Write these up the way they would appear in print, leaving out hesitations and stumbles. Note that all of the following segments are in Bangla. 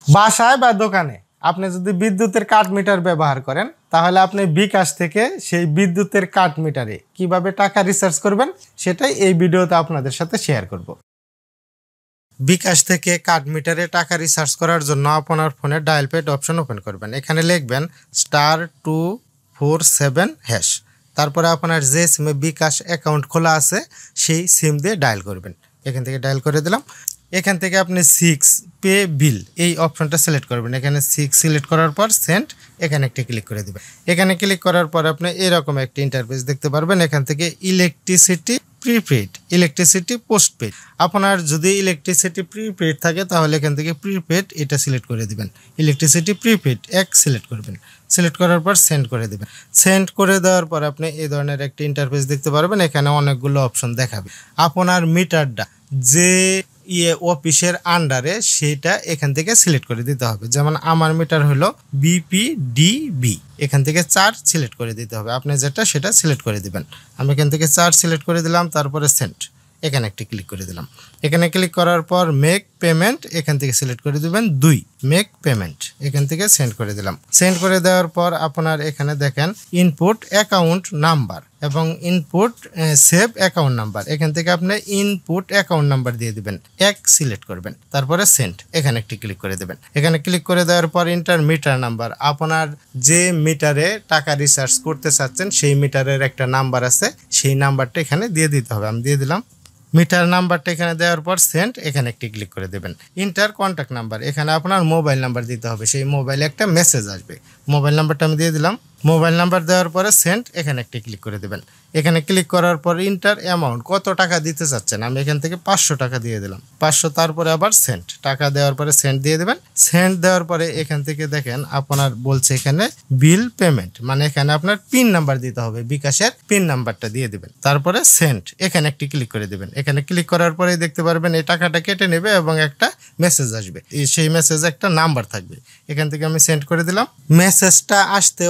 বাসায় বা দোকানে আপনি যদি বিদ্যুতের কার্ড মিটার ব্যবহার করেন তাহলে আপনি বিকাশ থেকে সেই বিদ্যুতের কার্ড মিটারে কিভাবে টাকা রিচার্জ করবেন সেটাই এই ভিডিওতে আপনাদের সাথে শেয়ার করব। বিকাশ থেকে কার্ড মিটারে টাকা রিচার্জ করার জন্য আপনার ফোনে ডায়াল প্যাড অপশন ওপেন করবেন। এখানে লিখবেন *247#। তারপরে আপনার যে সিমে বিকাশ অ্যাকাউন্ট খোলা আছে সেই সিম দিয়ে ডায়াল করবেন। এখান থেকে ডায়াল করে দিলাম। এখান থেকে আপনি 6 পে বিল এই অপশনটা সিলেক্ট করবেন। এখানে 6 সিলেক্ট করার পর সেন্ড এখানে একটি ক্লিক করে দেবেন। এখানে ক্লিক করার পর আপনি এরকম একটা ইন্টারফেস দেখতে পারবেন। এখান থেকে ইলেকট্রিসিটি প্রিপেড, ইলেকট্রিসিটি পোস্টপেড। আপনার যদি ইলেকট্রিসিটি প্রিপেড থাকে তাহলে এখান থেকে প্রিপেড এটা সিলেক্ট করে দিবেন। ইলেকট্রিসিটি প্রিপেড এক সিলেক্ট করবেন। সিলেক্ট করার পর সেন্ড করে দেবেন। সেন্ড করে দেওয়ার পর আপনি এই ধরনের একটা ইন্টারফেস দেখতে পারবেন। এখানে অনেকগুলো অপশন দেখাবে। আপনার মিটারটা যে অফিসের আন্ডারে সেটা এখান থেকে সিলেক্ট করে দিতে হবে। যেমন আমার মিটার হলো BPDB, এখান থেকে 4 সিলেক্ট করে দিতে হবে। আপনি যেটা সেটা সিলেক্ট করে দিবেন। আমি এখান থেকে 4 সিলেক্ট করে দিলাম। তারপরে সেন্ড এখানে একটি ক্লিক করে দিলাম। এখানে ক্লিক করার পর মেক পেমেন্ট এখান থেকে সিলেক্ট করে দিবেন 2 মেক পেমেন্ট, এখান থেকে সেন্ড করে দিলাম। সেন্ড করে দেওয়ার পর আপনার এখানে দেখেন ইনপুট অ্যাকাউন্ট নাম্বার এবং ইনপুট সেভ অ্যাকাউন্ট নাম্বার। এখান থেকে আপনি ইনপুট অ্যাকাউন্ট নাম্বার দিয়ে দিবেন, এক সিলেক্ট করবেন। তারপরে সেন্ড এখানে একটি ক্লিক করে দেবেন। এখানে ক্লিক করে দেওয়ার পর ইন্টার মিটার নাম্বার, আপনার যে মিটারে টাকা রিচার্জ করতে চাচ্ছেন সেই মিটারের একটা নাম্বার আছে, সেই নাম্বারটা এখানে দিয়ে দিতে হবে। আমি দিয়ে দিলাম। মিটার নাম্বারটা এখানে দেওয়ার পর সেন্ড এখানে একটি ক্লিক করে দেবেন। ইন্টার কন্ট্যাক্ট নাম্বার, এখানে আপনার মোবাইল নাম্বার দিতে হবে। সেই মোবাইলে একটা মেসেজ আসবে, মোবাইল নাম্বারটা আমি দিয়ে দিলাম। মোবাইল নাম্বার দেওয়ার পরে সেন্ড এখানে একটি ক্লিক করে দেবেন। এখানে ক্লিক করার পর ইন্টার অ্যামাউন্ট, কত টাকা দিতে চাচ্ছেন। আমি এখান থেকে 500 টাকা দিয়ে দিলাম, 500। তারপরে আবার সেন্ড, টাকা দেওয়ার পরে সেন্ড দিয়ে দেবেন। সেন্ড দেওয়ার পরে এখান থেকে দেখেন আপনার বলছে এখানে বিল পেমেন্ট, মানে এখানে আপনার পিন নাম্বার দিতে হবে, বিকাশের পিন নাম্বারটা দিয়ে দেবেন। তারপরে সেন্ড এখানে একটি ক্লিক করে দেবেন। এখানে ক্লিক করার পরে দেখতে পারবেন এই টাকাটা কেটে নেবে এবং একটা মেসেজ আসবে। সেই মেসেজে একটা নাম্বার থাকবে। এখান থেকে আমি সেন্ড করে দিলাম। মেসেজটা আসতে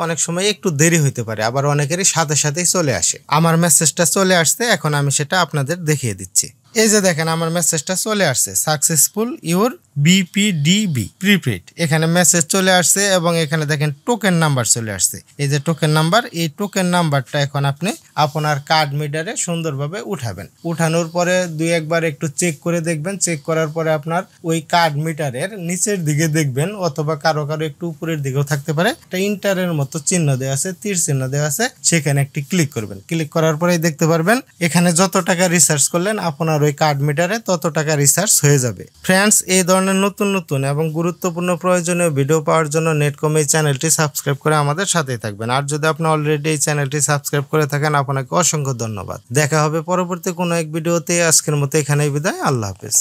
অনেক সময় একটু দেরি হইতে পারে, আবার অনেকেরই সাথে সাথেই চলে আসে। আমার মেসেজটা চলে আসছে, এখন আমি সেটা আপনাদের দেখিয়ে দিচ্ছি। এই যে দেখেন আমার মেসেজটা চলে আসছে, সাকসেসফুল ইউর BPDB প্রিপেড। এখানে মেসেজ চলে আসছে এবং এখানে দেখেন টোকেন নাম্বার চলে আসছে। এই যে টোকেন নাম্বার, এই টোকেন নাম্বারটা এখন আপনি আপনার কার্ড মিটারে সুন্দরভাবে উঠাবেন। উঠানোর পরে 2-1 বার একটু চেক করে দেখবেন। চেক করার পরে আপনার ওই কার্ড মিটারের নিচের দিকে দেখবেন, অথবা কারো একটু উপরের দিকেও থাকতে পারে, একটা ইন্টারের মতো চিহ্ন দেওয়া আছে, তীর চিহ্ন দেওয়া আছে, সেখানে একটি ক্লিক করবেন। ক্লিক করার পরেই দেখতে পারবেন এখানে যত টাকা রিচার্জ করলেন আপনার ওই কার্ড মিটারে তত টাকা রিচার্জ হয়ে যাবে। ফ্রেন্ডস, এই ধরনের নতুন এবং গুরুত্বপূর্ণ প্রয়োজনীয় ভিডিও পাওয়ার জন্য নেটকম এই চ্যানেলটি সাবস্ক্রাইব করে আমাদের সাথেই থাকবেন। আর যদি আপনি অলরেডি এই চ্যানেলটি সাবস্ক্রাইব করে থাকেন আপনাকে অসংখ্য ধন্যবাদ। দেখা হবে পরবর্তী কোনো এক ভিডিওতে। আজকের মতো এখানেই বিদায়। আল্লাহ হাফেজ।